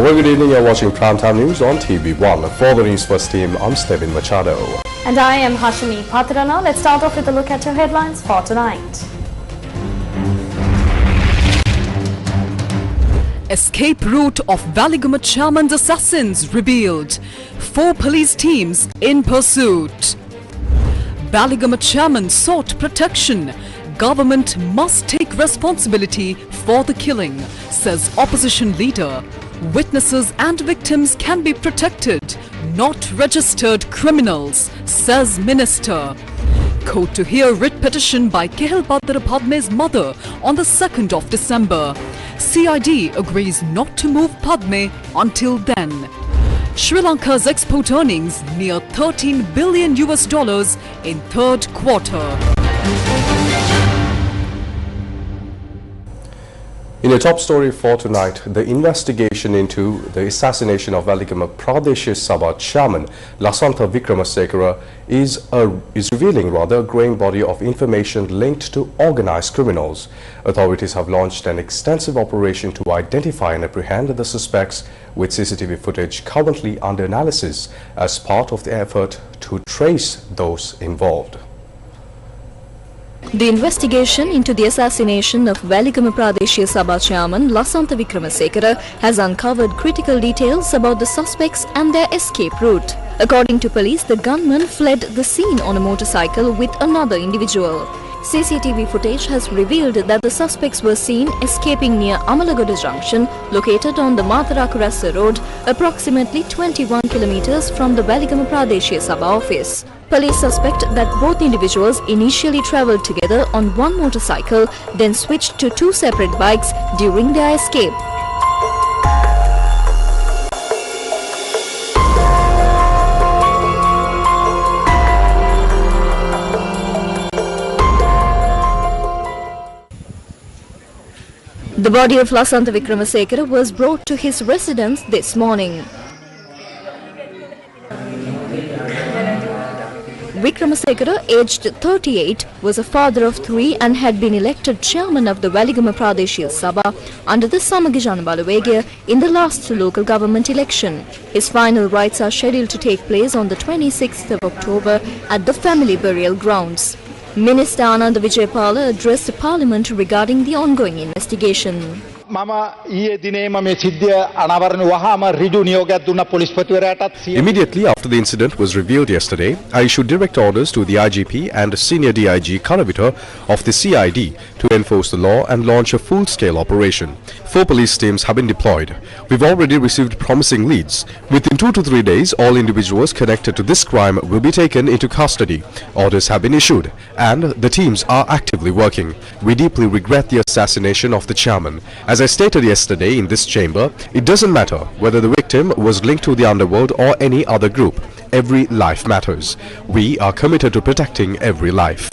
very good evening. You're watching Primetime News on TV1. For the Newsfirst team, I'm Stephen Machado. And I am Hashimi Patirana. Let's start off with a look at your headlines for tonight. Escape route of Valiguma chairman's assassins revealed. 4 police teams in pursuit. Valiguma chairman sought protection. Government must take responsibility for the killing, says opposition leader. Witnesses and victims can be protected, not registered criminals, says minister. Court to hear writ petition by Kehel Badra Padme's mother on the 2nd of December. CID agrees not to move Padme until then. Sri Lanka's export earnings near $13 billion in third quarter. In a top story for tonight, the investigation into the assassination of Valiguma Pradesh Sabha chairman Lasantha Vikramasekara is revealing a growing body of information linked to organized criminals. Authorities have launched an extensive operation to identify and apprehend the suspects, with CCTV footage currently under analysis as part of the effort to trace those involved. The investigation into the assassination of Valiguma Pradesh Sabha chairman Lasantha Vikramasekara has uncovered critical details about the suspects and their escape route. According to police, the gunman fled the scene on a motorcycle with another individual. CCTV footage has revealed that the suspects were seen escaping near Amalagoda Junction, located on the Matarakurasa Road, approximately 21 kilometers from the Valiguma Pradesh Sabha office. Police suspect that both individuals initially travelled together on one motorcycle, then switched to 2 separate bikes during their escape. The body of Lasantha Vikramasekara was brought to his residence this morning. Vikramasekara, aged 38, was a father of 3 and had been elected chairman of the Valiguma Pradesh Sabha under the Samagijana Balawegya in the last local government election. His final rites are scheduled to take place on the 26th of October at the family burial grounds. Minister Ananda Vijayapala addressed Parliament regarding the ongoing investigation. Immediately after the incident was revealed yesterday, I issued direct orders to the IGP and senior DIG Karavita of the CID to enforce the law and launch a full-scale operation. 4 police teams have been deployed. We've already received promising leads. Within 2 to 3 days, all individuals connected to this crime will be taken into custody. Orders have been issued and the teams are actively working. We deeply regret the assassination of the chairman. As I stated yesterday in this chamber, it doesn't matter whether the victim was linked to the underworld or any other group. Every life matters. We are committed to protecting every life.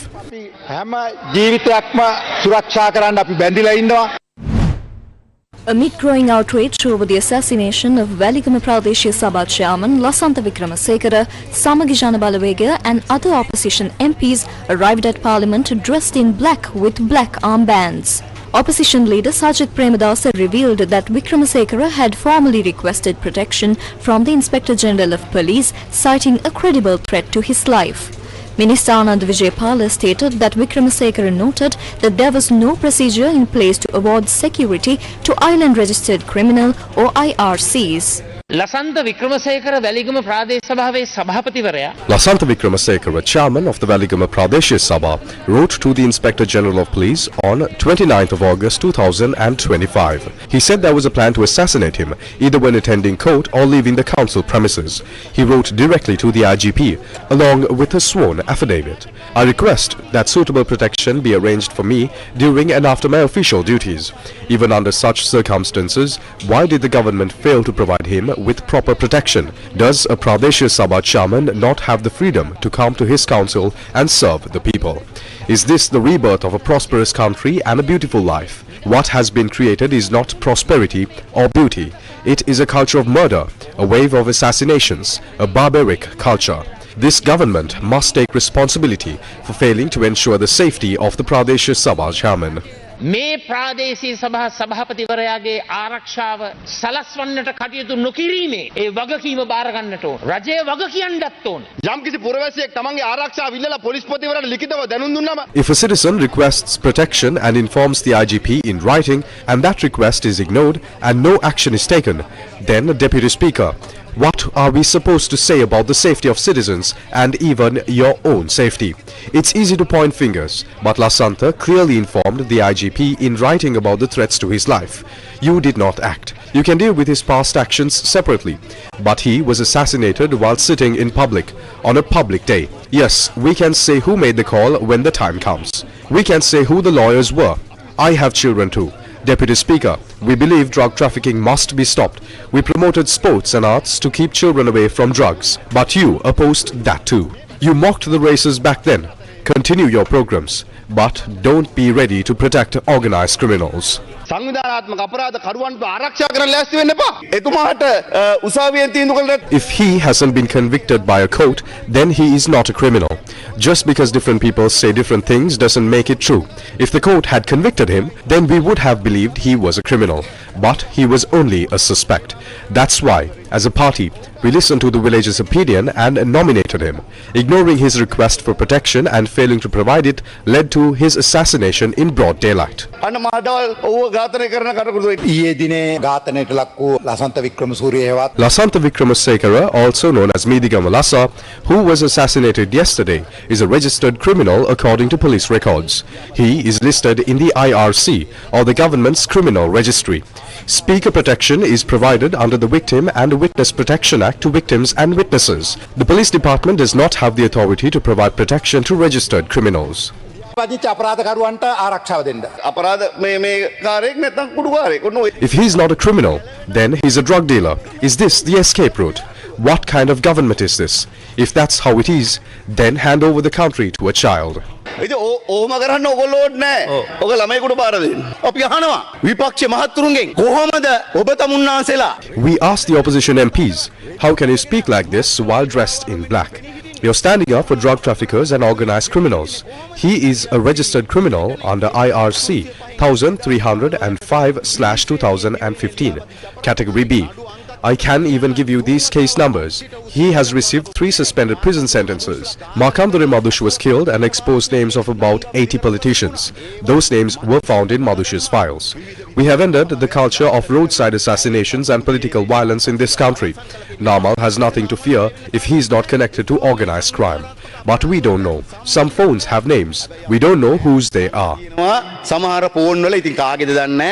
Amid growing outrage over the assassination of Valiguma Pradesh Sabha chairman Lasantha Vikramasekara, Samagijana Balawegya and other opposition MPs arrived at Parliament dressed in black with black armbands. Opposition leader Sajid Premadasa revealed that Vikramasekara had formally requested protection from the Inspector General of Police, citing a credible threat to his life. Minister Ananda Vijayapala stated that Vikramasekara noted that there was no procedure in place to award security to island registered criminal or IRCs. Lasantha Vikramasekara Valiguma Pradesh Sabhaවේ සභාපතිවරයා Lasantha Vikramasekara, chairman of the Valiguma Pradesh Sabha, wrote to the Inspector General of Police on 29th of August 2025. He said there was a plan to assassinate him, either when attending court or leaving the council premises. He wrote directly to the IGP, along with a sworn affidavit. I request that suitable protection be arranged for me during and after my official duties. Even under such circumstances, why did the government fail to provide him with proper protection? Does a Pradesh Sabha chairman not have the freedom to come to his council and serve the people? Is this the rebirth of a prosperous country and a beautiful life? What has been created is not prosperity or beauty. It is a culture of murder, a wave of assassinations, a barbaric culture. This government must take responsibility for failing to ensure the safety of the Pradesh Sabha chairman. මේ ප්‍රාදේශීය සභා සභාපතිවරයාගේ ආරක්ෂාව සලස්වන්නට කටයුතු නොකිරීමේ ඒ වගකීම බාර ගන්නට ඕන. රජය වග කියන්නත් ඕන. යම්කිසි පුරවැසියෙක් තමන්ගේ ආරක්ෂාව ඉල්ලලා පොලිස්පතිවරයාට ලිඛිතව දැනුම් දුන්නම If a citizen requests protection and informs the IGP in writing and that request is ignored and no action is taken, then, Deputy Speaker, what are we supposed to say about the safety of citizens and even your own safety? It's easy to point fingers, but Lasantha clearly informed the IGP in writing about the threats to his life. You did not act. You can deal with his past actions separately. But he was assassinated while sitting in public, on a public day. Yes, we can say who made the call when the time comes. We can say who the lawyers were. I have children too. Deputy Speaker, we believe drug trafficking must be stopped. We promoted sports and arts to keep children away from drugs. But you opposed that too. You mocked the races back then. Continue your programs. But don't be ready to protect organized criminals. සංවිධානාත්මක අපරාධ කරුවන්ට ආරක්ෂා කරන්න ලෑස්ති වෙන්න එපා. එතුමාට උසාවියෙන් තීන්දුව කළා. If he hasn't been convicted by a court, then he is not a criminal. Just because different people say different things doesn't make it true. If the court had convicted him, then we would have believed he was a criminal. But he was only a suspect. That's why, as a party, we listened to the village's opinion and nominated him. Ignoring his request for protection and failing to provide it led to his assassination in broad daylight. අන්න මාඩවල් ඔව්ව ඝාතනය කරන කටයුතු ඊයේ දිනේ ඝාතනයට ලක් වූ Lasantha වික්‍රමසූරිය හේවත් Lasantha Vikramasekara, also known as Medigama Lassa, who was assassinated yesterday, is a registered criminal according to police records. He is listed in the IRC, or the government's criminal registry. Speaker protection is provided under the Victim and Witness Protection Act to victims and witnesses. The police department does not have the authority to provide protection to registered criminals. පදිච්ච අපරාධකරුවන්ට ආරක්ෂාව දෙන්න. අපරාධ මේ කාර්යයක් නැත්නම් කුඩුකාරයෙක් ඔන්න ඔය If he is not a criminal, then he's a drug dealer. Is this the escape route? What kind of government is this? If that's how it is, then hand over the country to a child. ඉතින් ඕම කරන්න ඔයගොල්ලෝට නෑ. ඔක ළමයිකට බාර දෙන්න. අපි අහනවා විපක්ෂ මහත්තුරුන්ගෙන් කොහොමද ඔබ තමුන්නාන්සලා We asked the opposition MPs, how can you speak like this while dressed in black? You're standing up for drug traffickers and organized criminals. He is a registered criminal under IRC 1305/2015, Category B. I can even give you these case numbers. He has received 3 suspended prison sentences. Markandare Madush was killed and exposed names of about 80 politicians. Those names were found in Madush's files. We have ended the culture of roadside assassinations and political violence in this country. Namal has nothing to fear if he is not connected to organized crime. But we don't know. Some phones have names. We don't know whose they are. සමහර phone වල ඉතින් කාගේද දන්නේ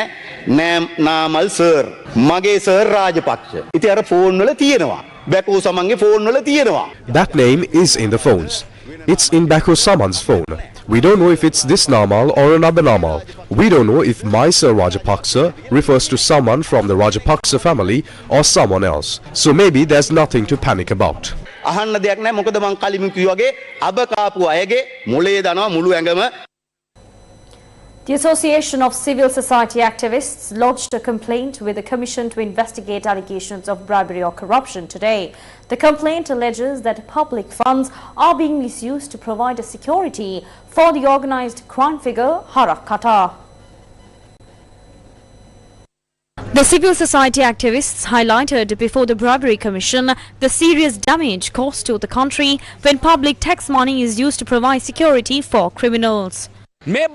නෑ Namal sir මගේ sir Rajapaksa. ඉතින් අර phone වල තියෙනවා. බැකෝ සමන්ගේ ෆෝන් වල තියෙනවා. That name is in the phones. It's in Bako Saman's phone. We don't know if it's this Namal or another Namal. We don't know if my Sir Rajapaksa refers to someone from the Rajapaksa family or someone else. So maybe there's nothing to panic about. අහන්න දෙයක් නෑ මොකද මං කලින් කිව්වාගේ අබ කාපු අයගේ මොලේ දනවා මුළු ඇඟම. The Association of Civil Society Activists lodged a complaint with the Commission to investigate allegations of bribery or corruption today. The complaint alleges that public funds are being misused to provide a security for the organized crime figure Harak Qatar. The civil society activists highlighted before the Bribery Commission the serious damage caused to the country when public tax money is used to provide security for criminals. When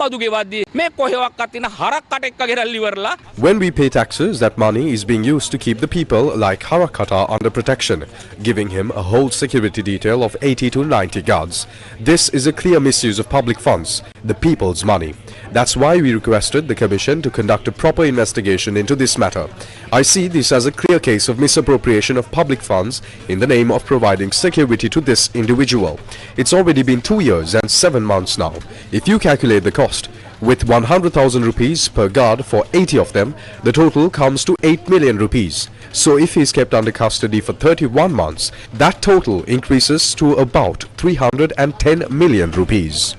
we pay taxes, that money is being used to keep the people like Harakata under protection, giving him a whole security detail of 80 to 90 guards. This is a clear misuse of public funds, the people's money. That's why we requested the Commission to conduct a proper investigation into this matter. I see this as a clear case of misappropriation of public funds in the name of providing security to this individual. It's already been 2 years and 7 months now. If you calculate the cost, with 100,000 rupees per guard for 80 of them, the total comes to 8 million rupees. So if he is kept under custody for 31 months, that total increases to about 310 million rupees.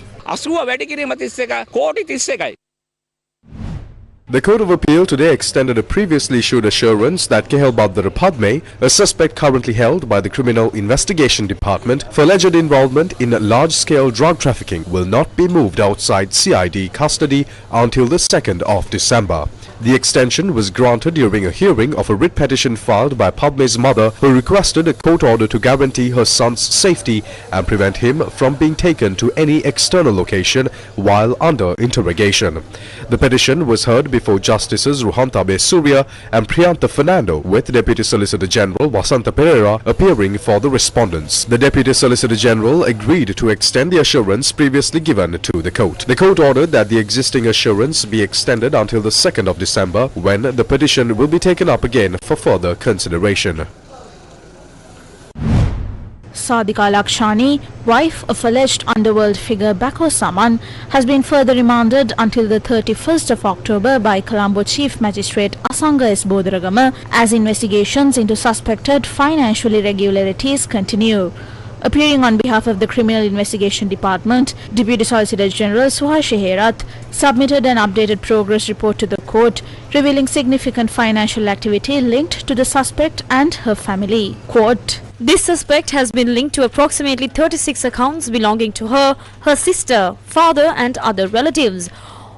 The Court of Appeal today extended a previously issued assurance that Kehel Badr Padme, a suspect currently held by the Criminal Investigation Department for alleged involvement in large-scale drug trafficking, will not be moved outside CID custody until the 2nd of December. The extension was granted during a hearing of a writ petition filed by Padme's mother, who requested a court order to guarantee her son's safety and prevent him from being taken to any external location while under interrogation. The petition was heard before Justices Ruhantabe Surya and Priyantha Fernando, with Deputy Solicitor General Vasanta Pereira appearing for the respondents. The Deputy Solicitor General agreed to extend the assurance previously given to the court. The court ordered that the existing assurance be extended until the 2nd of December, when the petition will be taken up again for further consideration. Sadika Lakshani, wife of alleged underworld figure Bako Saman, has been further remanded until the 31st of October by Colombo Chief Magistrate Asanga S. Bodaragama as investigations into suspected financial irregularities continue. Appearing on behalf of the Criminal Investigation Department, Deputy Solicitor General Suhash Herath submitted an updated progress report to the court, revealing significant financial activity linked to the suspect and her family. Quote, This suspect has been linked to approximately 36 accounts belonging to her, her sister, father and other relatives.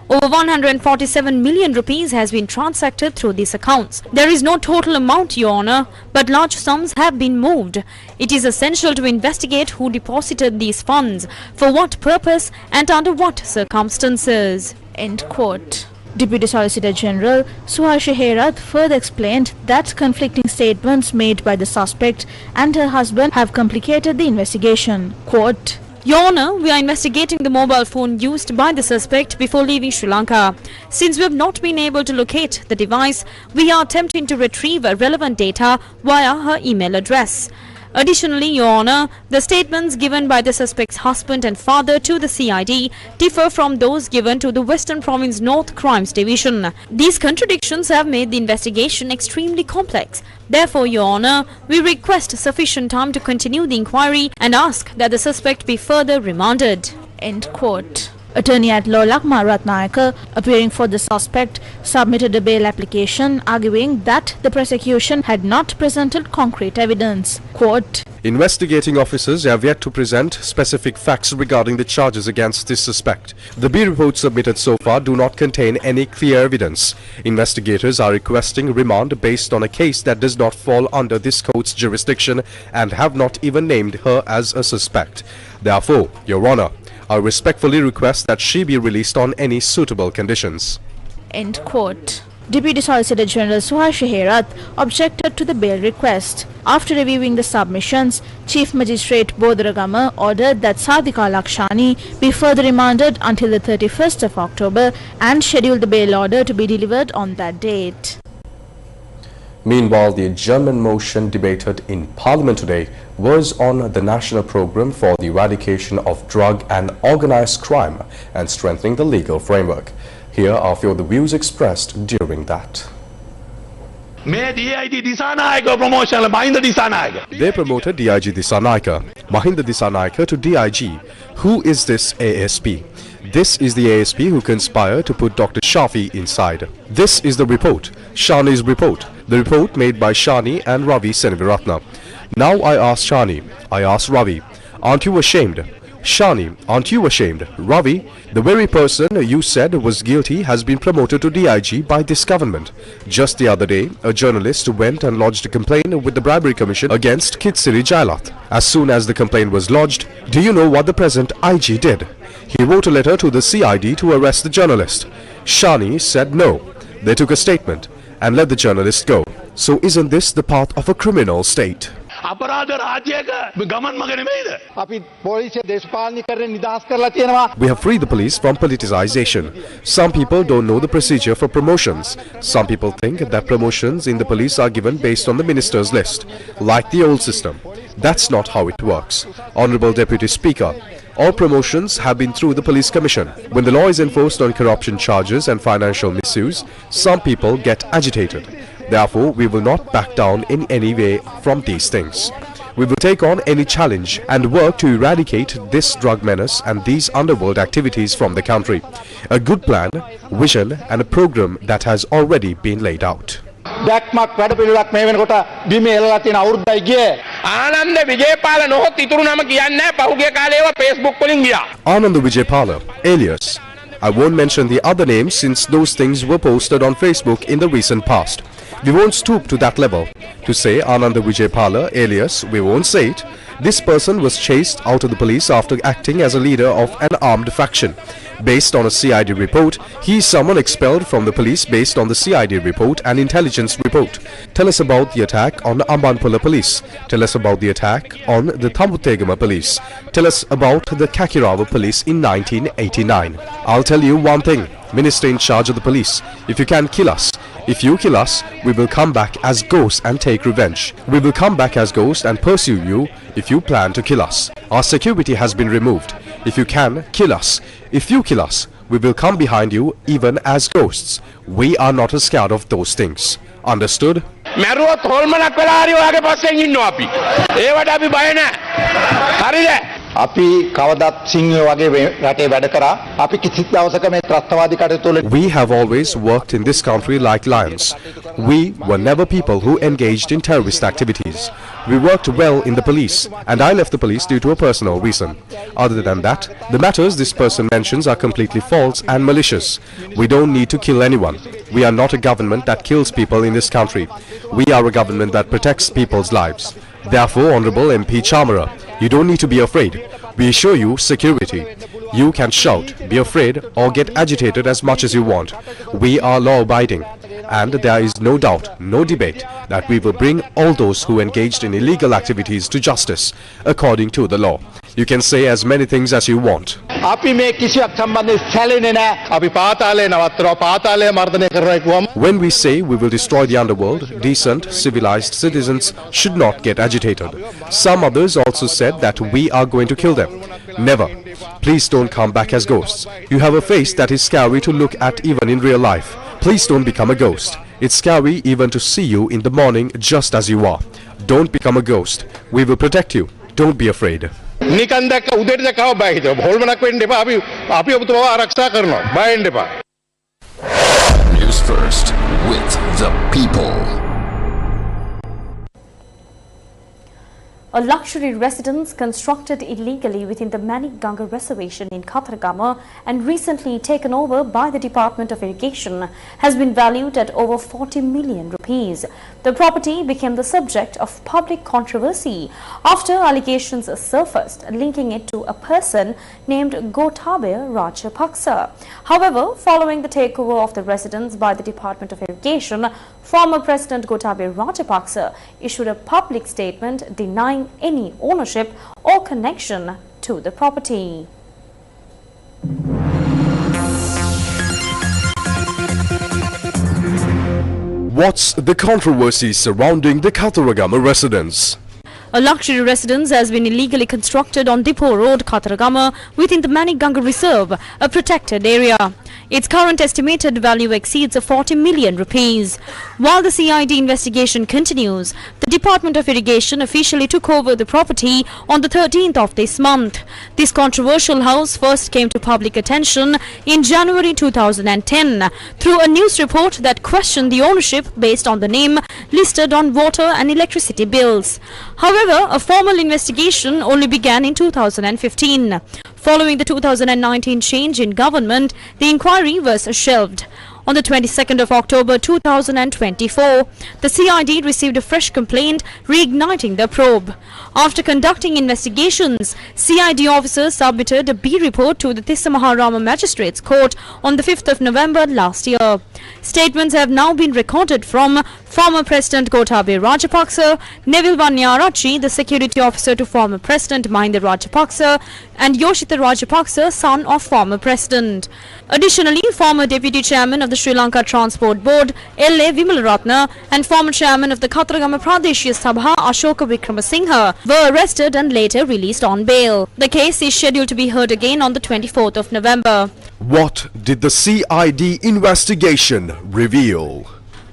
Over 147 million rupees has been transacted through these accounts. There is no total amount, Your Honour, but large sums have been moved. It is essential to investigate who deposited these funds, for what purpose and under what circumstances. End quote. Deputy Solicitor General Suhash Herath further explained that conflicting statements made by the suspect and her husband have complicated the investigation. Quote, Your Honour, we are investigating the mobile phone used by the suspect before leaving Sri Lanka. Since we have not been able to locate the device, we are attempting to retrieve relevant data via her email address. Additionally, Your Honour, the statements given by the suspect's husband and father to the CID differ from those given to the Western Province North Crimes Division. These contradictions have made the investigation extremely complex. Therefore, Your Honour, we request sufficient time to continue the inquiry and ask that the suspect be further remanded. end quote. Attorney at law Lakma Ratnayaka, appearing for the suspect, submitted a bail application arguing that the prosecution had not presented concrete evidence. Quote, Investigating officers have yet to present specific facts regarding the charges against this suspect. The B reports submitted so far do not contain any clear evidence. Investigators are requesting remand based on a case that does not fall under this court's jurisdiction and have not even named her as a suspect. Therefore, Your Honour, I respectfully request that she be released on any suitable conditions. end quote. Deputy Solicitor General Suhash Herath objected to the bail request. After reviewing the submissions, Chief Magistrate Bodaragama ordered that Sadika Lakshani be further remanded until the 31st of October and scheduled the bail order to be delivered on that date. Meanwhile, the adjournment motion debated in Parliament today was on the national program for the eradication of drug and organized crime and strengthening the legal framework. Here are a few of the views expressed during that. They promoted DIG Disanaika, Mahinda Disanaika to DIG. Who is this ASP? This is the ASP who conspired to put Dr. Shafi inside. This is the report, Shani's report. The report made by Shani and Ravi Senaviratna. Now I ask Shani, I ask Ravi, aren't you ashamed? Shani, aren't you ashamed? Ravi, the very person you said was guilty has been promoted to DIG by this government. Just the other day, a journalist went and lodged a complaint with the Bribery Commission against Kitsiri Jailath. As soon as the complaint was lodged, do you know what the present IG did? He wrote a letter to the CID to arrest the journalist. Shani said no. They took a statement and let the journalist go. So isn't this the path of a criminal state? We have freed the police from politicization. Some people don't know the procedure for promotions. Some people think that promotions in the police are given based on the minister's list, like the old system. That's not how it works. Honorable Deputy Speaker, all promotions have been through the Police Commission. When the law is enforced on corruption charges and financial misuse, some people get agitated. Therefore, we will not back down in any way from these things. We will take on any challenge and work to eradicate this drug menace and these underworld activities from the country. A good plan, vision and a program that has already been laid out. දැක්මක් වැඩපිළිවෙලක් මේ වෙනකොට බිම එළලා තියෙන අවුරුද්දයි ගියේ. ආනන්ද විජේපාල නොහොත් ඉතුරු නම කියන්නේ නැහැ. පහුගිය කාලේ ඒවා Facebook වලින් ගියා. Anand Vijaypala, alias. I won't mention the other names since those things were posted on Facebook in the recent past. We won't stoop to that level. To say Ananda Vijaypala, alias, we won't say it. This person was chased out of the police after acting as a leader of an armed faction. Based on a CID report, he is someone expelled from the police based on the CID report and intelligence report. Tell us about the attack on Ambanpula police. Tell us about the attack on the Thambutegama police. Tell us about the Kakirawa police in 1989. I'll tell you one thing, Minister in charge of the police, if you can kill us, if you kill us, we will come back as ghosts and take revenge. We will come back as ghosts and pursue you if you plan to kill us. Our security has been removed. If you can, kill us. If you kill us, we will come behind you even as ghosts. We are not scared of those things. Understood? මැරුවොත් හොල්මනක් වෙලා හරි ඔයාගේ පස්සෙන් ඉන්නවා අපි. ඒවට අපි බය නැහැ. හරිද? අපි කවදත් සිංහයෝ වගේ රටේ වැඩ කරා. අපි කිසිත් දවසක මේ ත්‍රස්තවාදී කටයුතු වල We have always worked in this country like lions. We were never people who engaged in terrorist activities. We worked well in the police, and I left the police due to a personal reason. Other than that, the matters this person mentions are completely false and malicious. We don't need to kill anyone. We are not a government that kills people in this country. We are a government that protects people's lives. Therefore, Honorable MP Chamara, you don't need to be afraid. We assure you security. You can shout, be afraid or get agitated as much as you want. We are law-abiding. And there is no doubt, no debate that we will bring all those who engaged in illegal activities to justice according to the law. You can say as many things as you want. අපි මේ කිසියක් සම්බන්ධයෙන් සැලෙන්නේ නැහැ. අපි පාතාලේ නවත්තනවා. පාතාලය මර්ධනය කරනවා කිව්වම When we say we will destroy the underworld, decent, civilized citizens should not get agitated. Some others also said that we are going to kill them. Never. Please don't come back as ghosts. You have a face that is scary to look at even in real life. Please don't become a ghost. It's scary even to see you in the morning just as you are. Don't become a ghost. We will protect you. Don't be afraid. නිකන් දැක්ක උදේට දැක්කව බය හිතව හොල්මනක් වෙන්න එපා අපි ඔබතුමාව ආරක්ෂා කරනවා බය වෙන්න එපා News First with the people. A luxury residence constructed illegally within the Maniganga Reservation in Katharagama and recently taken over by the Department of Irrigation has been valued at over 40 million rupees. The property became the subject of public controversy after allegations surfaced linking it to a person named Gotabaya Rajapaksa. However, following the takeover of the residence by the Department of Irrigation, former President Gotabaya Rajapaksa issued a public statement denying any ownership or connection to the property. What's the controversy surrounding the Katharagama residence? A luxury residence has been illegally constructed on Depot Road, Katharagama, within the Maniganga Reserve, a protected area. Its current estimated value exceeds 40 million rupees. While the CID investigation continues, the Department of Irrigation officially took over the property on the 13th of this month. This controversial house first came to public attention in January 2010 through a news report that questioned the ownership based on the name listed on water and electricity bills. However, a formal investigation only began in 2015. Following the 2019 change in government, the inquiry was shelved. On the 22nd of October 2024, the CID received a fresh complaint reigniting the probe. After conducting investigations, CID officers submitted a B report to the Tissamaharama Magistrates Court on the 5th of November last year. Statements have now been recorded from former President Gotabaya Rajapaksa, Neville Vanyarachi, the security officer to former President Mahinda Rajapaksa, and Yoshitha Rajapaksa, son of former President. Additionally, former Deputy Chairman of the Sri Lanka Transport Board, L.A. Vimalaratna, and former Chairman of the Katharagama Pradeshya Sabha, Ashoka Wickramasinghe, were arrested and later released on bail. The case is scheduled to be heard again on the 24th of November. What did the CID investigation reveal?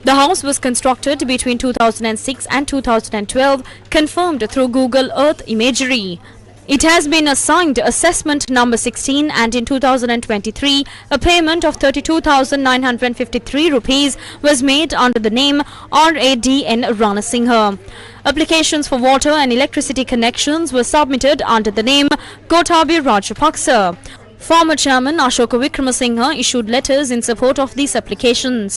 The house was constructed between 2006 and 2012, confirmed through Google Earth imagery. It has been assigned assessment number 16, and in 2023, a payment of 32,953 rupees was made under the name RADN Ranasinghe. Applications for water and electricity connections were submitted under the name Gotabaya Rajapaksa. Former chairman Ashoka Wickramasinghe issued letters in support of these applications.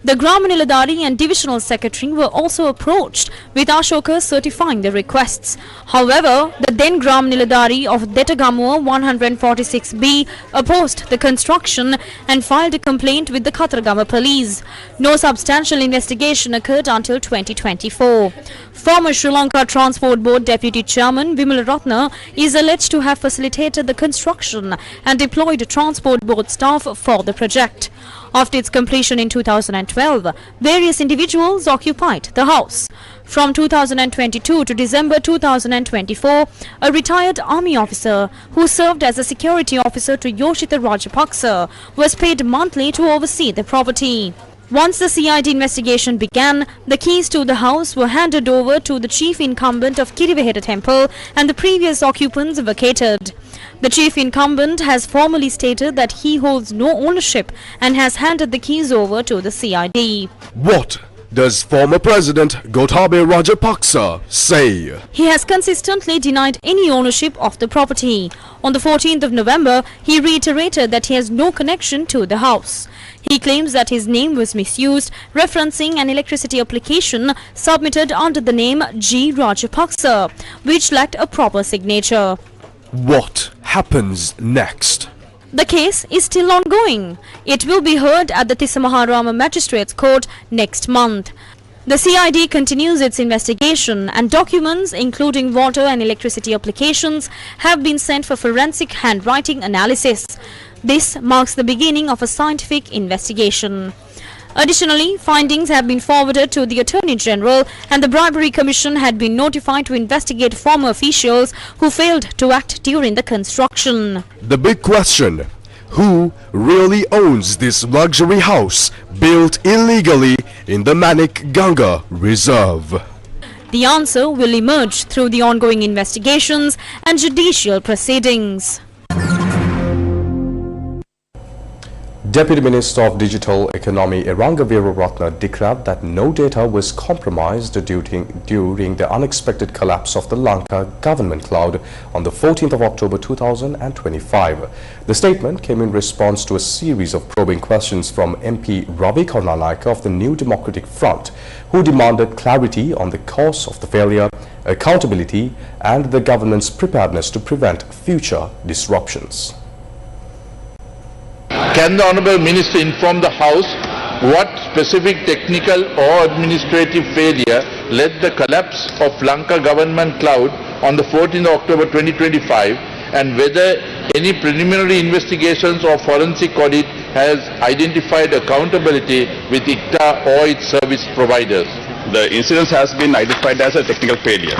The Gram Niladhari and Divisional Secretary were also approached, with Ashoka certifying the requests. However, the then Gram Niladhari of Detagamua 146B opposed the construction and filed a complaint with the Khatargama police. No substantial investigation occurred until 2024. Former Sri Lanka Transport Board Deputy Chairman Vimal Ratna is alleged to have facilitated the construction and deployed Transport Board staff for the project. After its completion in 2012, various individuals occupied the house. From 2022 to December 2024, a retired army officer who served as a security officer to Yoshitha Rajapaksa was paid monthly to oversee the property. Once the CID investigation began, the keys to the house were handed over to the chief incumbent of Kirivehera Temple, and the previous occupants vacated. The chief incumbent has formally stated that he holds no ownership and has handed the keys over to the CID. What does former President Gotabaya Rajapaksa say? He has consistently denied any ownership of the property. On the 14th of November, he reiterated that he has no connection to the house. He claims that his name was misused, referencing an electricity application submitted under the name G. Rajapaksa, which lacked a proper signature. What happens next? The case is still ongoing. It will be heard at the Tissamaharama Magistrates Court next month. The CID continues its investigation, and documents including water and electricity applications have been sent for forensic handwriting analysis. This marks the beginning of a scientific investigation. Additionally, findings have been forwarded to the Attorney General, and the Bribery Commission had been notified to investigate former officials who failed to act during the construction. The big question: who really owns this luxury house built illegally in the Manik Ganga Reserve? The answer will emerge through the ongoing investigations and judicial proceedings. Deputy Minister of Digital Economy Iranga Veeraratna declared that no data was compromised during the unexpected collapse of the Lanka government cloud on the 14th of October 2025. The statement came in response to a series of probing questions from MP Ravi Karnanayaka of the New Democratic Front, who demanded clarity on the cause of the failure, accountability, and the government's preparedness to prevent future disruptions. Can the Honourable Minister inform the House what specific technical or administrative failure led the collapse of Lanka government cloud on the 14th of October 2025, and whether any preliminary investigations or forensic audit has identified accountability with ICTA or its service providers? The incident has been identified as a technical failure.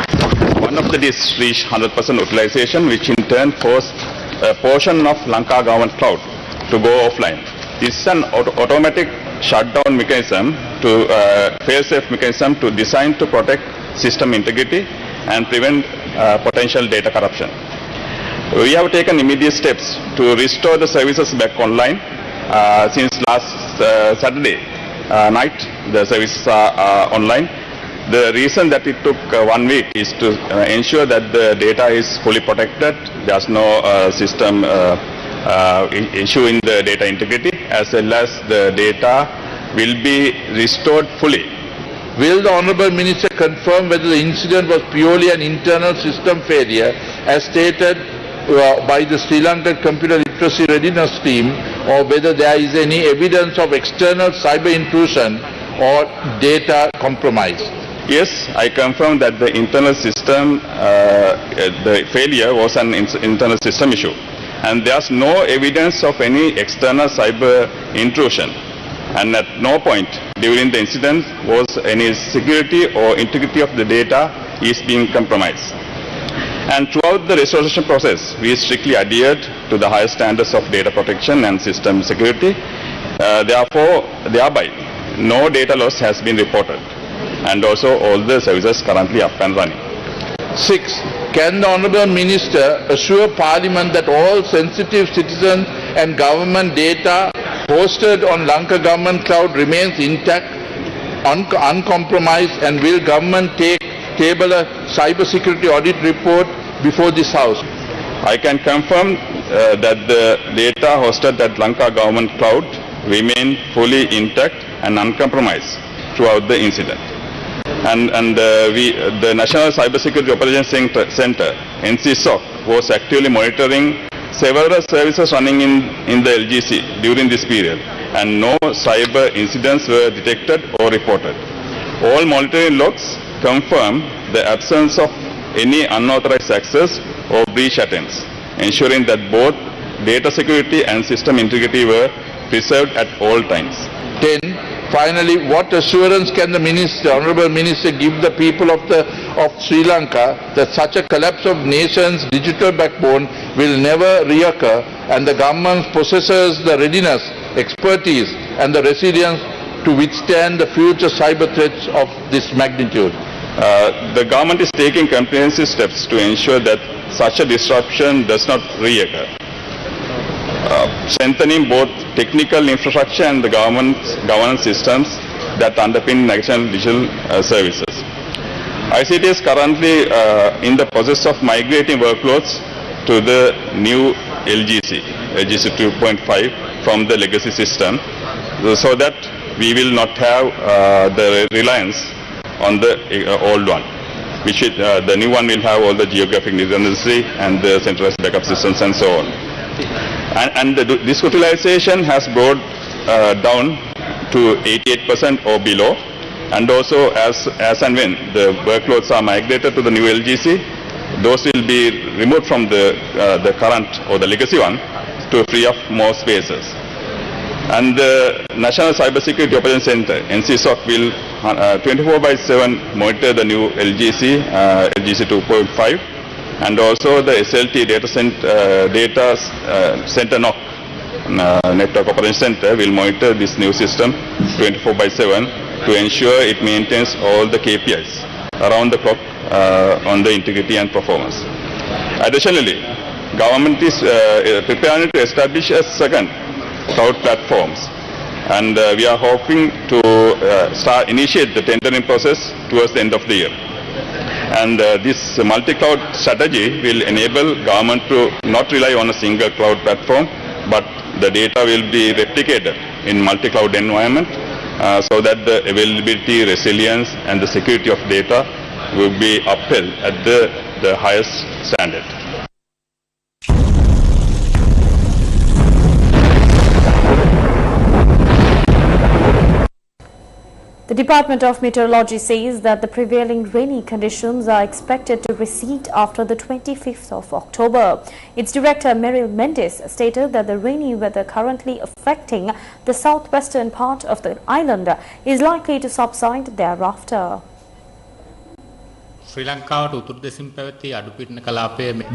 One of the disks reached 100% utilization, which in turn forced a portion of Lanka government cloud to go offline. This is an automatic shutdown mechanism, fail-safe mechanism designed to protect system integrity and prevent potential data corruption. We have taken immediate steps to restore the services back online. Since last Saturday night, the services are online. The reason that it took 1 week is to ensure that the data is fully protected. There's no system issue in the data integrity, as well as the data will be restored fully. Will the Honourable Minister confirm whether the incident was purely an internal system failure as stated by the Sri Lankan Computer Literacy Readiness Team, or whether there is any evidence of external cyber intrusion or data compromise? Yes, I confirm that the internal system, the failure was an internal system issue, and there's no evidence of any external cyber intrusion, and at no point during the incident was any security or integrity of the data is being compromised. And throughout the restoration process, we strictly adhered to the highest standards of data protection and system security. Thereby, no data loss has been reported, and also all the services currently up and running. 6. Can the Honourable Minister assure Parliament that all sensitive citizen and government data hosted on Lanka Government Cloud remains intact, uncompromised, and will government table a cybersecurity audit report before this House? I can confirm that the data hosted at Lanka Government Cloud remain fully intact and uncompromised throughout the incident. And the National Cybersecurity Operations Center, NCSOC, was actively monitoring several services running in the LGC during this period, and no cyber incidents were detected or reported. All monitoring logs confirm the absence of any unauthorized access or breach attempts, ensuring that both data security and system integrity were preserved at all times. 10. Finally, what assurance can the Honourable Minister give the people of Sri Lanka that such a collapse of nation's digital backbone will never reoccur, and the government possesses the readiness, expertise and the resilience to withstand the future cyber threats of this magnitude? The government is taking comprehensive steps to ensure that such a disruption does not reoccur, strengthening both technical infrastructure and the governance systems that underpin national digital services. ICT is currently in the process of migrating workloads to the new LGC 2.5 from the legacy system, so that we will not have the reliance on the old one, which the new one will have all the geographic redundancy and the centralized backup systems and so on. And this utilization has brought down to 88% or below, and also as and when the workloads are migrated to the new LGC, those will be removed from the current or the legacy one to free up more spaces. And the National Cybersecurity Operations Center, NCSOC, will 24/7 monitor the new LGC 2.5, and also the SLT data center NOC, Network Operations Center, will monitor this new system 24/7 to ensure it maintains all the KPIs around the clock on the integrity and performance. Additionally, government is preparing to establish a second cloud platforms, and we are hoping to initiate the tendering process towards the end of the year. And this multi-cloud strategy will enable government to not rely on a single cloud platform, but the data will be replicated in multi-cloud environment, so that the availability, resilience and the security of data will be upheld at the highest standard. The Department of Meteorology says that the prevailing rainy conditions are expected to recede after the 25th of October. Its director, Meryl Mendes, stated that the rainy weather currently affecting the southwestern part of the island is likely to subside thereafter. The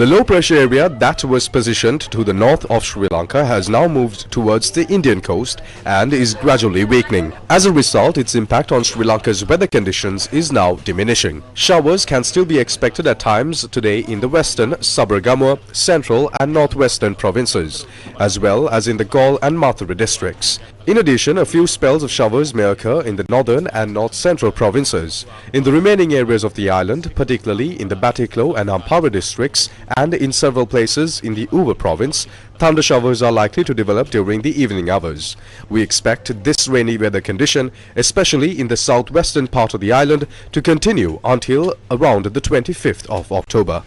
low pressure area that was positioned to the north of Sri Lanka has now moved towards the Indian coast and is gradually weakening. As a result, its impact on Sri Lanka's weather conditions is now diminishing. Showers can still be expected at times today in the western, Sabaragamuwa, central and northwestern provinces, as well as in the Galle and Mathura districts. In addition, a few spells of showers may occur in the northern and north-central provinces. In the remaining areas of the island, particularly in the Batiklo and Ampara districts and in several places in the Uva province, thunder showers are likely to develop during the evening hours. We expect this rainy weather condition, especially in the southwestern part of the island, to continue until around the 25th of October.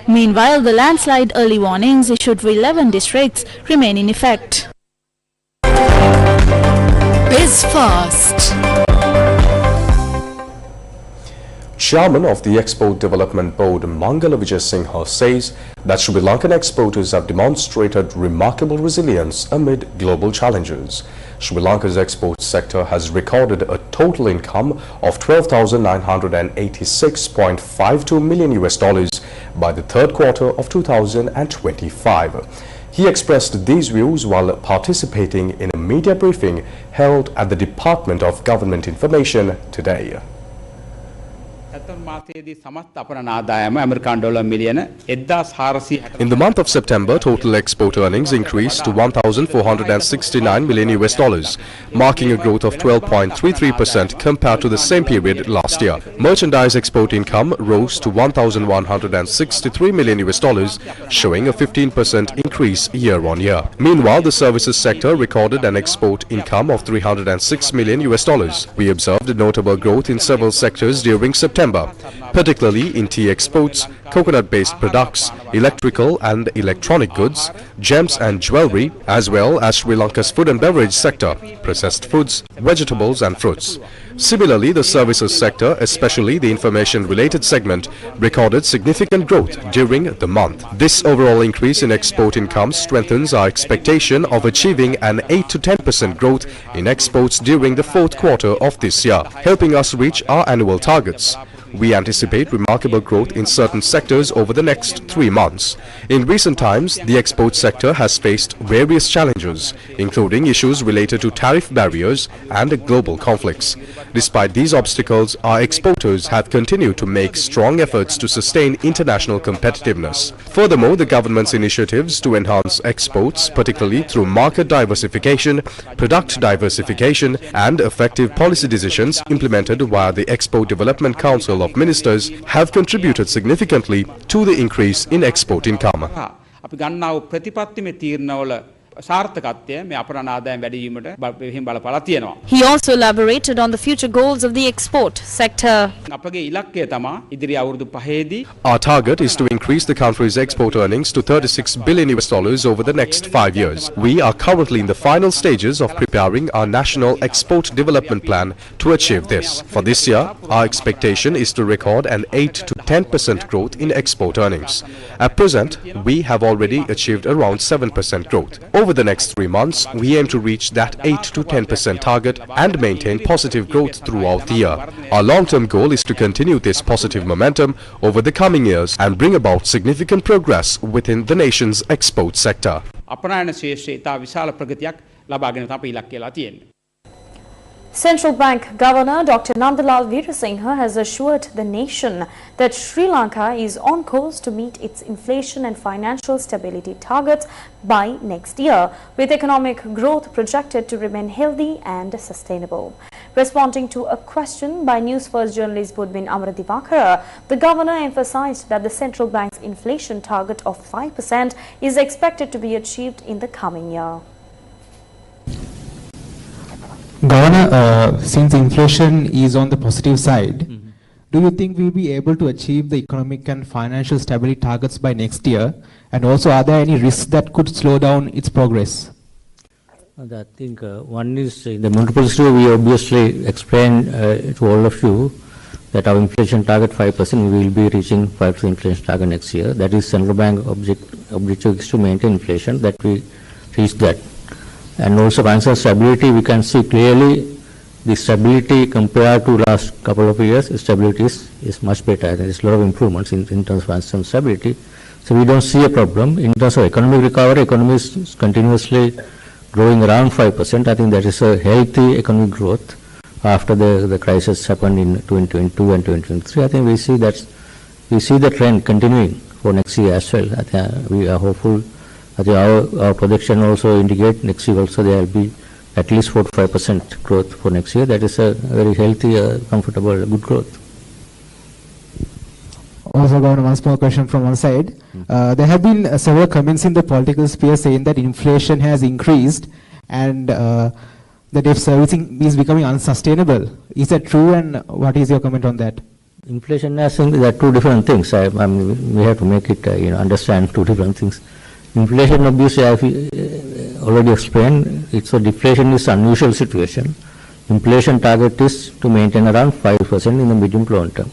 Meanwhile, the landslide early warnings issued for 11 districts remain in effect. Biz Fast. Chairman of the Export Development Board, Mangala Vijay Singha, says that Sri Lankan exporters have demonstrated remarkable resilience amid global challenges. Sri Lanka's export sector has recorded a total income of $12,986.52 million by the third quarter of 2025. He expressed these views while participating in a media briefing held at the Department of Government Information today. In the month of September, total export earnings increased to $1,469 million, marking a growth of 12.33% compared to the same period last year. Merchandise export income rose to $1,163 million, showing a 15% increase year-on-year. Meanwhile, the services sector recorded an export income of $306 million. We observed a notable growth in several sectors during September, particularly in tea exports, coconut-based products, electrical and electronic goods, gems and jewelry, as well as Sri Lanka's food and beverage sector, processed foods, vegetables and fruits. Similarly, the services sector, especially the information-related segment, recorded significant growth during the month. This overall increase in export income strengthens our expectation of achieving an 8 to 10% growth in exports during the fourth quarter of this year, helping us reach our annual targets. We anticipate remarkable growth in certain sectors over the next 3 months. In recent times, the export sector has faced various challenges, including issues related to tariff barriers and global conflicts. Despite these obstacles, our exporters have continued to make strong efforts to sustain international competitiveness. Furthermore, the government's initiatives to enhance exports, particularly through market diversification, product diversification, and effective policy decisions implemented via the Export Development Council of Ministers, have contributed significantly to the increase in export income. He also elaborated on the future goals of the export sector. Our target is to increase the country's export earnings to $36 billion over the next 5 years. We are currently in the final stages of preparing our National Export Development Plan to achieve this. For this year, our expectation is to record an 8 to 10% growth in export earnings. At present, we have already achieved around 7% growth. Over the next 3 months, we aim to reach that 8 to 10% target and maintain positive growth throughout the year. Our long-term goal is to continue this positive momentum over the coming years and bring about significant progress within the nation's export sector. Central Bank Governor Dr. Nandalal Veerasinghe has assured the nation that Sri Lanka is on course to meet its inflation and financial stability targets by next year, with economic growth projected to remain healthy and sustainable. Responding to a question by Newsfirst journalist Budbin Amaradivakara, the governor emphasized that the central bank's inflation target of 5% is expected to be achieved in the coming year. Governor, since inflation is on the positive side, do you think we'll be able to achieve the economic and financial stability targets by next year? And also, are there any risks that could slow down its progress? I think one is in the multiple story, we obviously explained to all of you that our inflation target 5%, we will be reaching 5% inflation target next year. That is central bank objective is to maintain inflation, that we reach that. And also financial stability, we can see clearly the stability compared to last couple of years, stability is much better. There is a lot of improvements in terms of financial stability. So we don't see a problem. In terms of economic recovery, economy is continuously growing around 5%. I think that is a healthy economic growth after the crisis happened in 2022 and 2023. I think we see the trend continuing for next year as well. I think we are hopeful. I think our projection also indicate next year also there will be at least 4 to 5% growth for next year. That is a very healthy, comfortable, good growth. Also, Governor, one small question from one side. There have been several comments in the political sphere saying that inflation has increased and the debt servicing is becoming unsustainable. Is that true, and what is your comment on that? Inflation, I think there are two different things. I mean, we have to make it understand two different things. Inflation, obviously, I have already explained, it's a deflation is unusual situation. Inflation target is to maintain around 5% in the medium to long term.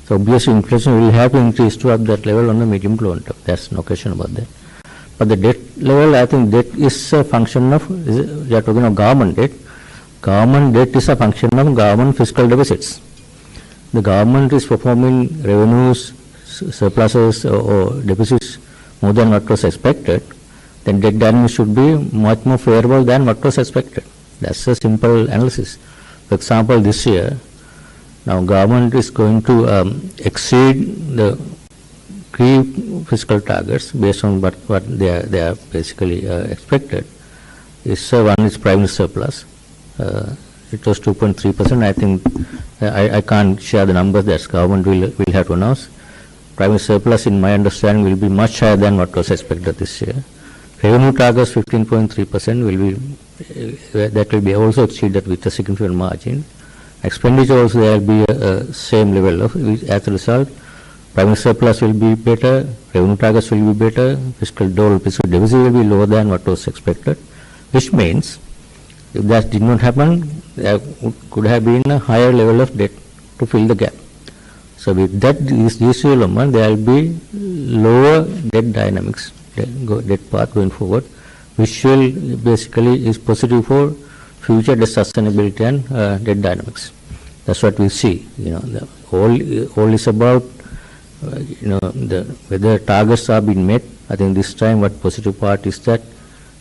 So obviously inflation will have to increase to up that level on the medium to long term. There's no question about that. But the debt level, I think debt is a function of, we are talking of government debt. Government debt is a function of government fiscal deficits. The government is performing revenues, surpluses or deficits more than what was expected. then debt dynamics should be much more favorable than what was expected. That's a simple analysis. For example, this year, now government is going to exceed the key fiscal targets based on what they are basically expected. One is primary surplus. It was 2.3%. I think I can't share the numbers that government will have to announce. Primary surplus, in my understanding, will be much higher than what was expected this year. Revenue targets 15.3% will be that will be also exceeded with a significant margin. Expenditure also there will be a same level of. As a result, primary surplus will be better. Revenue targets will be better. Fiscal deficit will be lower than what was expected, which means if that did not happen, there could have been a higher level of debt to fill the gap. So with that, this element, there will be lower debt dynamics, debt path going forward, which will basically is positive for future debt sustainability and debt dynamics. That's what we see. All is about whether targets are being met. I think this time what positive part is that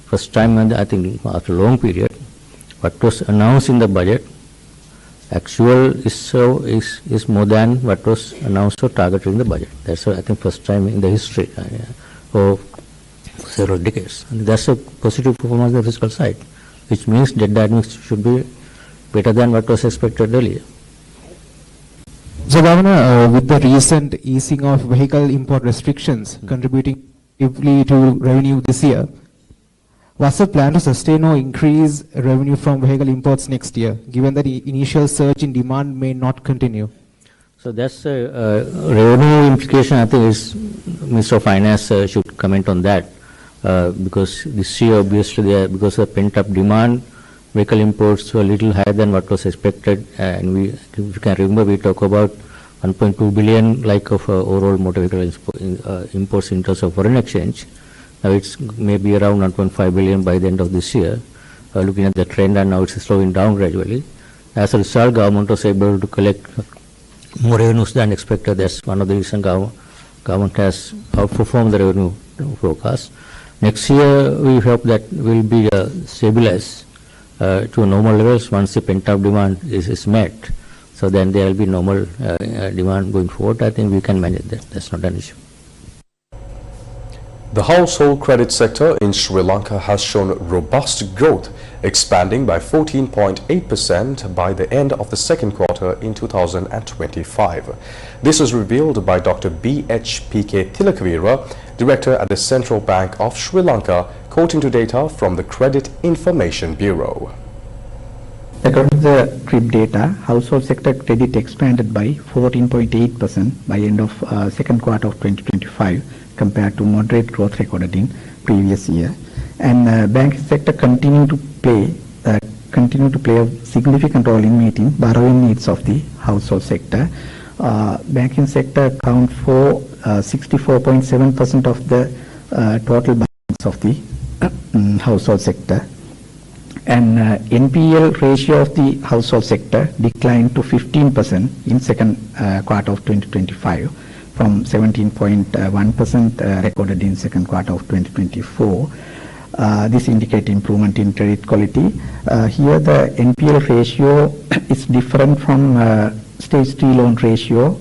first time, I think after a long period, what was announced in the budget, actual is more than what was announced or targeted in the budget. That's I think first time in the history of several decades. And that's a positive performance on the fiscal side, which means debt dynamics should be better than what was expected earlier. So, Governor, with the recent easing of vehicle import restrictions contributing positively to revenue this year, what's the plan to sustain or increase revenue from vehicle imports next year, given that the initial surge in demand may not continue? So that's a revenue implication. I think is Minister of Finance should comment on that, because this year obviously because of pent-up demand, vehicle imports were a little higher than what was expected, and if you can remember, we talk about 1.2 billion like of overall motor vehicle imports in terms of foreign exchange. Now it's maybe around 1.5 billion by the end of this year, looking at the trend, and now it's slowing down gradually. As a result, government was able to collect more revenues than expected. That's one of the reasons government has outperformed the revenue forecast. Next year, we hope that will be stabilized to normal levels once the pent-up demand is met. So then there will be normal demand going forward. I think we can manage that. That's not an issue. The household credit sector in Sri Lanka has shown robust growth, expanding by 14.8% by the end of the second quarter in 2025. This was revealed by Dr. B.H.P.K. Tilakavira, Director at the Central Bank of Sri Lanka, quoting to data from the Credit Information Bureau. According to the CRIB data, household sector credit expanded by 14.8% by end of second quarter of 2025 compared to moderate growth recorded in previous year. And banking sector continue to play a significant role in meeting borrowing needs of the household sector. Banking sector account for 64.7% of the total balance of the household sector. And NPL ratio of the household sector declined to 15% in second quarter of 2025 from 17.1% recorded in second quarter of 2024. This indicates improvement in credit quality. Here the NPL ratio is different from stage 3 loan ratio,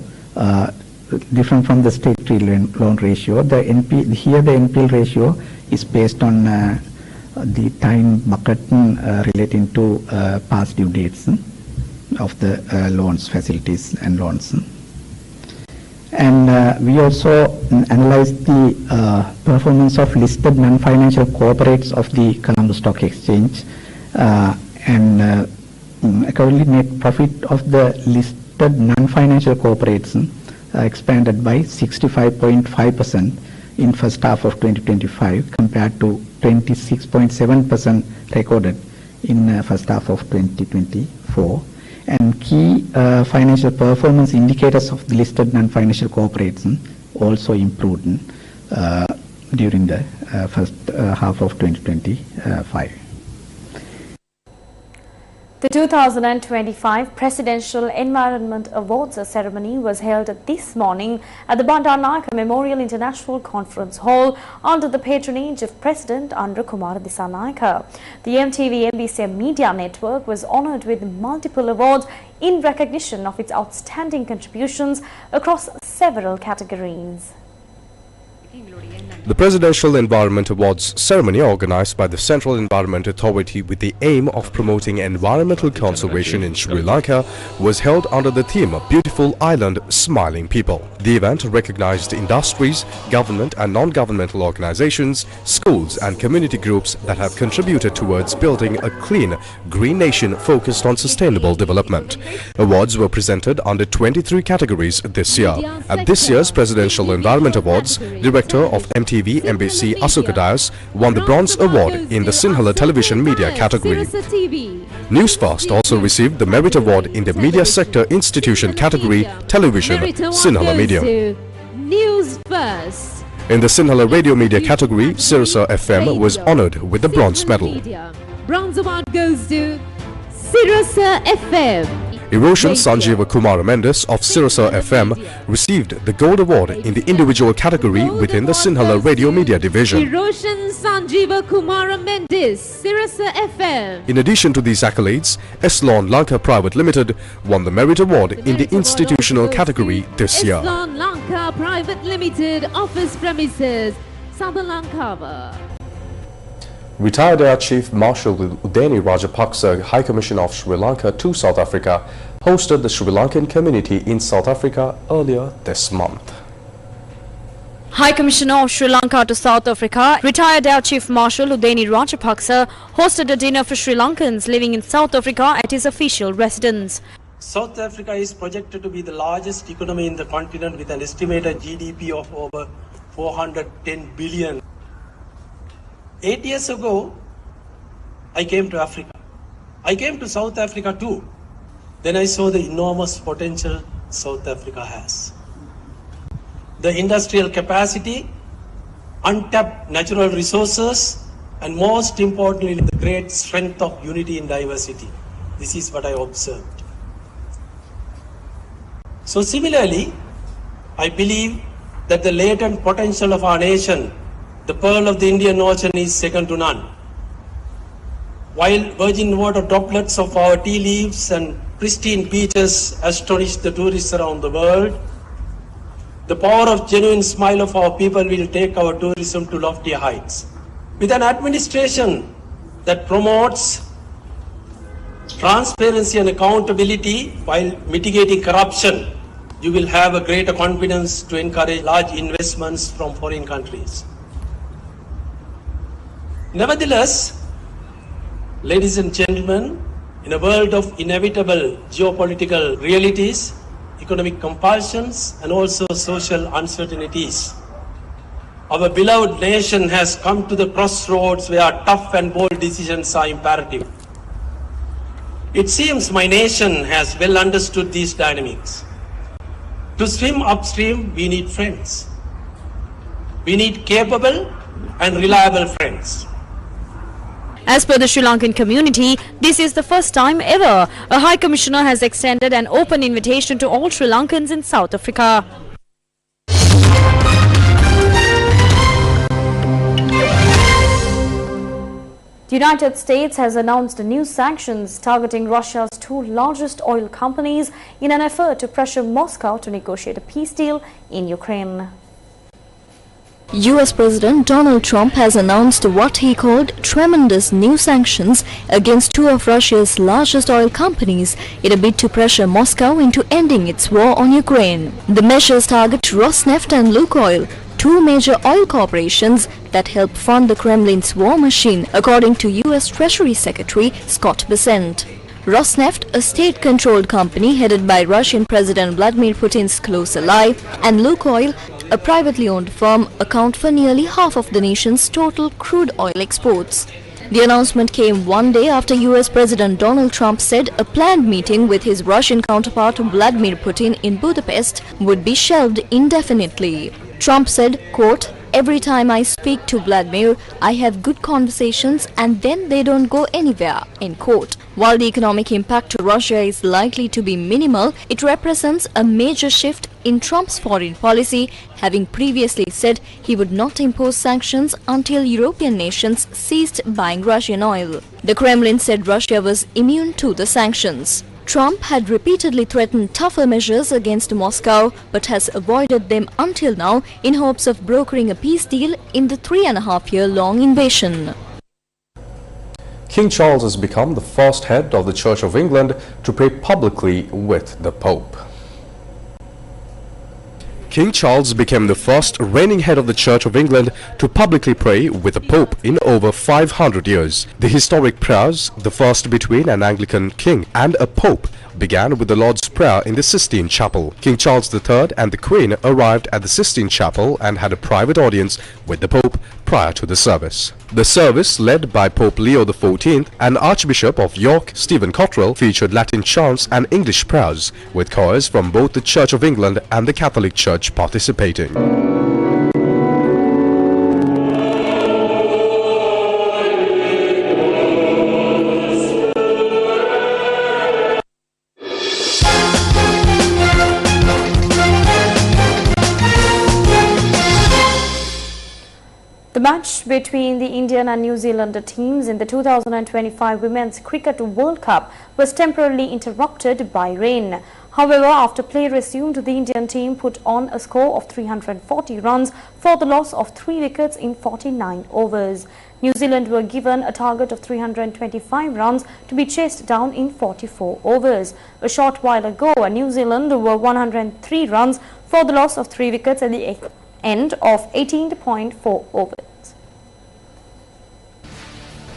different from the stage 3 loan ratio. Here the NPL ratio is based on the time bucket relating to past due dates of the loans, facilities and loans. And we also analyzed the performance of listed non-financial corporates of the Colombo Stock Exchange, and accordingly net profit of the listed non-financial corporates expanded by 65.5% in first half of 2025 compared to 26.7% recorded in first half of 2024. And key financial performance indicators of the listed non-financial corporates also improved during the first half of 2025. The 2025 Presidential Environment Awards ceremony was held this morning at the Bandaranaike Memorial International Conference Hall under the patronage of President Andra Kumara Dissanayake. The MTV MBC Media Network was honoured with multiple awards in recognition of its outstanding contributions across several categories. The Presidential Environment Awards ceremony, organized by the Central Environment Authority with the aim of promoting environmental conservation in Sri Lanka, was held under the theme Beautiful Island, Smiling People. The event recognized industries, government and non-governmental organizations, schools and community groups that have contributed towards building a clean, green nation focused on sustainable development. Awards were presented under 23 categories this year. At this year's Presidential Environment Awards, Director of MTV MBC Asuka Dias won the Bronze Award in the Sinhala Television Media category. Newsfirst also received the Merit Award in the Media Sector Institution category, Television, Sinhala Medium. Newsfirst. In the Sinhala Radio Media category, Sirasa FM was honoured with the Bronze Medal. Bronze Award goes to Sirasa FM. Erosion Sanjeeva Kumar Mendes of Sirasa FM received the Gold Award in the individual category within the Sinhala Radio Media division. Erosion Sanjeeva Kumar Mendes, Sirasa FM. In addition to these accolades, Eslon Lanka Private Limited won the Merit Award in the institutional category this year. Eslon Lanka Private Limited, office premises, Southern Lanka. Retired Air Chief Marshal Udeni Rajapaksa, High Commissioner of Sri Lanka to South Africa, hosted the Sri Lankan community in South Africa earlier this month. High Commissioner of Sri Lanka to South Africa, retired Air Chief Marshal Udeni Rajapaksa, hosted a dinner for Sri Lankans living in South Africa at his official residence. South Africa is projected to be the largest economy in the continent with an estimated GDP of over 410 billion. 8 years ago, I came to Africa. I came to South Africa too. Then I saw the enormous potential South Africa has. The industrial capacity, untapped natural resources, and most importantly, the great strength of unity in diversity. This is what I observed. So similarly, I believe that the latent potential of our nation, the pearl of the Indian Ocean, is second to none. While virgin water droplets of our tea leaves and pristine beaches astonish the tourists around the world, the power of genuine smile of our people will take our tourism to loftier heights. With an administration that promotes transparency and accountability while mitigating corruption, you will have a greater confidence to encourage large investments from foreign countries. Nevertheless, ladies and gentlemen, in a world of inevitable geopolitical realities, economic compulsions, and also social uncertainties, our beloved nation has come to the crossroads where tough and bold decisions are imperative. It seems my nation has well understood these dynamics. To swim upstream, we need friends. We need capable and reliable friends. As per the Sri Lankan community, this is the first time ever a High Commissioner has extended an open invitation to all Sri Lankans in South Africa. The United States has announced new sanctions targeting Russia's two largest oil companies in an effort to pressure Moscow to negotiate a peace deal in Ukraine. US President Donald Trump has announced what he called tremendous new sanctions against two of Russia's largest oil companies in a bid to pressure Moscow into ending its war on Ukraine. The measures target Rosneft and Lukoil, two major oil corporations that help fund the Kremlin's war machine, according to US Treasury Secretary Scott Bessent. Rosneft, a state-controlled company headed by Russian President Vladimir Putin's close ally, and Lukoil, a privately owned firm, account for nearly half of the nation's total crude oil exports. The announcement came one day after US President Donald Trump said a planned meeting with his Russian counterpart Vladimir Putin in Budapest would be shelved indefinitely. Trump said, quote, "Every time I speak to Vladimir, I have good conversations and then they don't go anywhere," end quote. While the economic impact to Russia is likely to be minimal, it represents a major shift in Trump's foreign policy, having previously said he would not impose sanctions until European nations ceased buying Russian oil. The Kremlin said Russia was immune to the sanctions. Trump had repeatedly threatened tougher measures against Moscow, but has avoided them until now in hopes of brokering a peace deal in the 3.5-year-long invasion. King Charles has become the first head of the Church of England to pray publicly with the Pope. King Charles became the first reigning head of the Church of England to publicly pray with the Pope in over 500 years. The historic prayers, the first between an Anglican king and a Pope, began with the Lord's Prayer in the Sistine Chapel. King Charles III and the Queen arrived at the Sistine Chapel and had a private audience with the Pope prior to the service. The service, led by Pope Leo XIV and Archbishop of York Stephen Cottrell, featured Latin chants and English prayers, with choirs from both the Church of England and the Catholic Church participating. The match between the Indian and New Zealand teams in the 2025 Women's Cricket World Cup was temporarily interrupted by rain. However, after play resumed, the Indian team put on a score of 340 runs for the loss of 3 wickets in 49 overs. New Zealand were given a target of 325 runs to be chased down in 44 overs. A short while ago, New Zealand were 103 runs for the loss of 3 wickets at the end of 18.4 overs.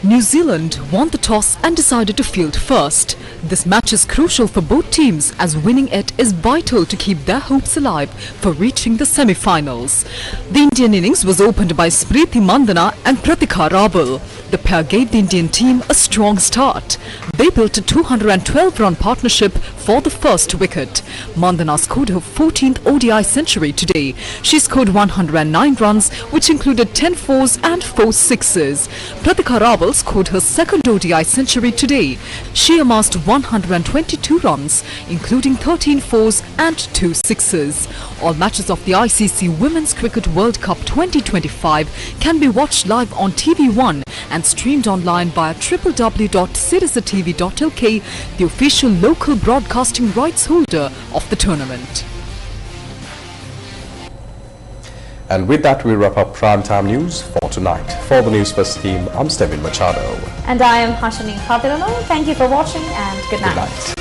New Zealand won the toss and decided to field first. This match is crucial for both teams as winning it is vital to keep their hopes alive for reaching the semi-finals. The Indian innings was opened by Smriti Mandhana and Pratika Rawal. The pair gave the Indian team a strong start. They built a 212-run partnership for the first wicket. Mandhana scored her 14th ODI century today. She scored 109 runs, which included 10 fours and 4 sixes. Pratika Rawal scored her second ODI century today. She amassed 122 runs, including 13 fours and 2 sixes. All matches of the ICC Women's Cricket World Cup 2025 can be watched live on TV1 and streamed online via www.sirasatv.lk, the official local broadcasting rights holder of the tournament. And with that, we wrap up Primetime News for tonight. For the Newsfirst team, I'm Stevin Machado. And I am Hashani Khatirano. Thank you for watching and good night.